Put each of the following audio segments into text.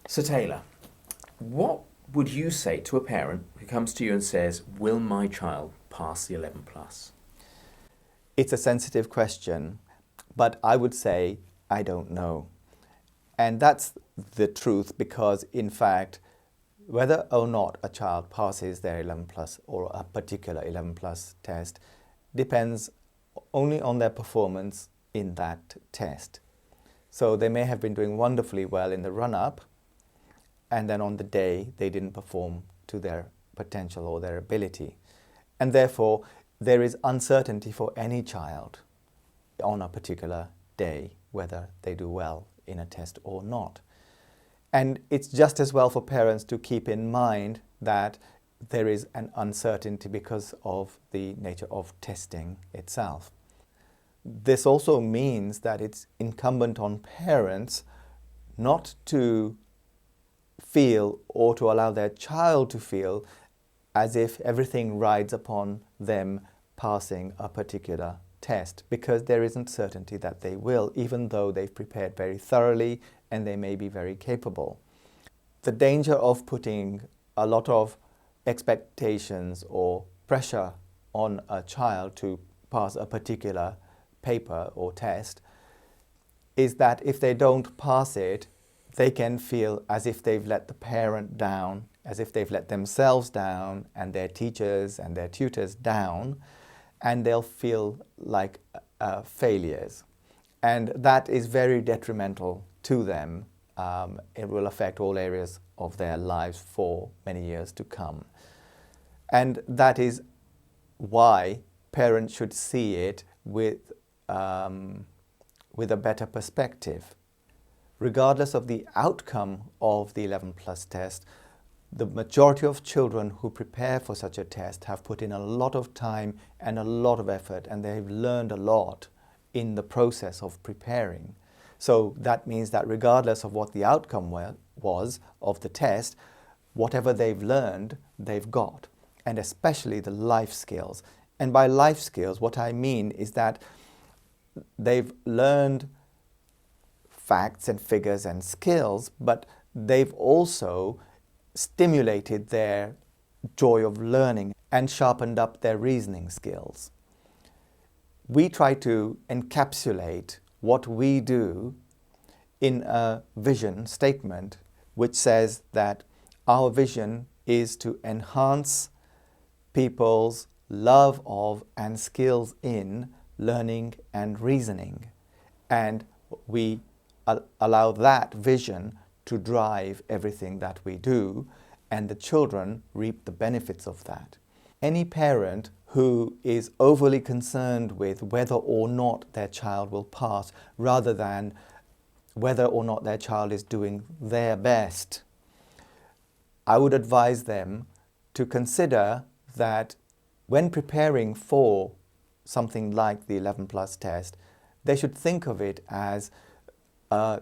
So, Taylor, what would you say to a parent who comes to you and says, will my child pass the 11 plus? It's a sensitive question, but I would say I don't know. And that's the truth because, in fact, whether or not a child passes their 11 plus or a particular 11 plus test depends only on their performance in that test. So they may have been doing wonderfully well in the run-up, and then on the day they didn't perform to their potential or their ability. And therefore, there is uncertainty for any child on a particular day whether they do well in a test or not. And it's just as well for parents to keep in mind that there is an uncertainty because of the nature of testing itself. This also means that it's incumbent on parents not to feel or to allow their child to feel as if everything rides upon them passing a particular test, because there isn't certainty that they will, even though they've prepared very thoroughly and they may be very capable. The danger of putting a lot of expectations or pressure on a child to pass a particular paper or test is that if they don't pass it, they can feel as if they've let the parent down, as if they've let themselves down and their teachers and their tutors down, and they'll feel like failures. And that is very detrimental to them. It will affect all areas of their lives for many years to come. And that is why parents should see it with a better perspective. Regardless of the outcome of the 11 plus test, the majority of children who prepare for such a test have put in a lot of time and a lot of effort, and they've learned a lot in the process of preparing. So that means that regardless of what the outcome was of the test, whatever they've learned, they've got, and especially the life skills. And by life skills, what I mean is that they've learned facts and figures and skills, but they've also stimulated their joy of learning and sharpened up their reasoning skills. We try to encapsulate what we do in a vision statement which says that our vision is to enhance people's love of and skills in learning and reasoning. And we allow that vision to drive everything that we do, and the children reap the benefits of that. Any parent who is overly concerned with whether or not their child will pass, rather than whether or not their child is doing their best, I would advise them to consider that when preparing for something like the 11 plus test, they should think of it as a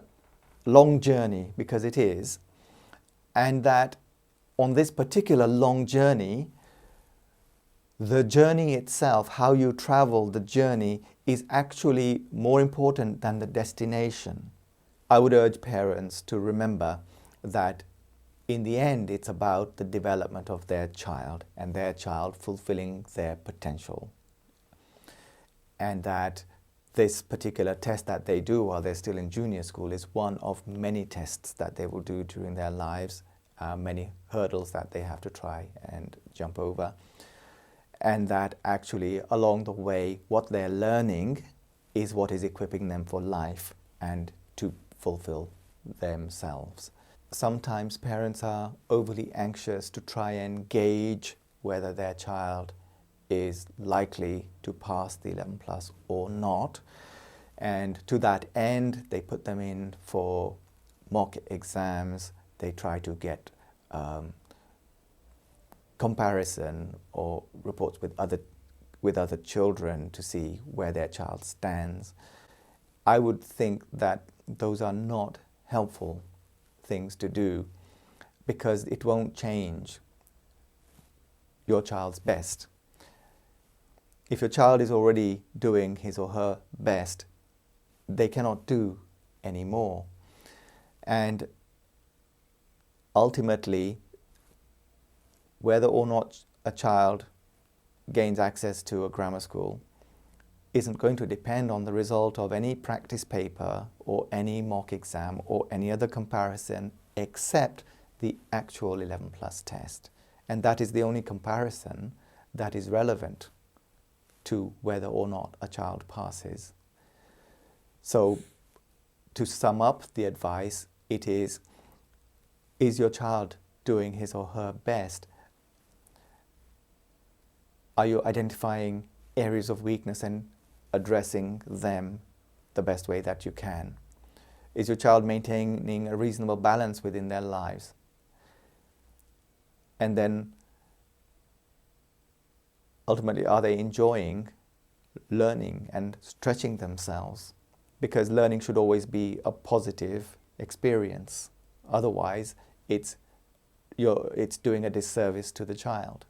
long journey, because it is, and that on this particular long journey, the journey itself, how you travel the journey, is actually more important than the destination. I would urge parents to remember that in the end, it's about the development of their child and their child fulfilling their potential. And that this particular test that they do while they're still in junior school is one of many tests that they will do during their lives, many hurdles that they have to try and jump over. And that actually along the way, what they're learning is what is equipping them for life and to fulfill themselves. Sometimes parents are overly anxious to try and gauge whether their child is likely to pass the 11 plus or not, and to that end they put them in for mock exams. They try to get comparison or reports with other children to see where their child stands. I would think that those are not helpful things to do, because it won't change your child's best. If your child is already doing his or her best, they cannot do any more. And ultimately, whether or not a child gains access to a grammar school isn't going to depend on the result of any practice paper or any mock exam or any other comparison except the actual 11 plus test. And that is the only comparison that is relevant to whether or not a child passes. So to sum up the advice, it is your child doing his or her best? Are you identifying areas of weakness and addressing them the best way that you can? Is your child maintaining a reasonable balance within their lives? And then ultimately, are they enjoying learning and stretching themselves? Because learning should always be a positive experience. Otherwise, it's doing a disservice to the child.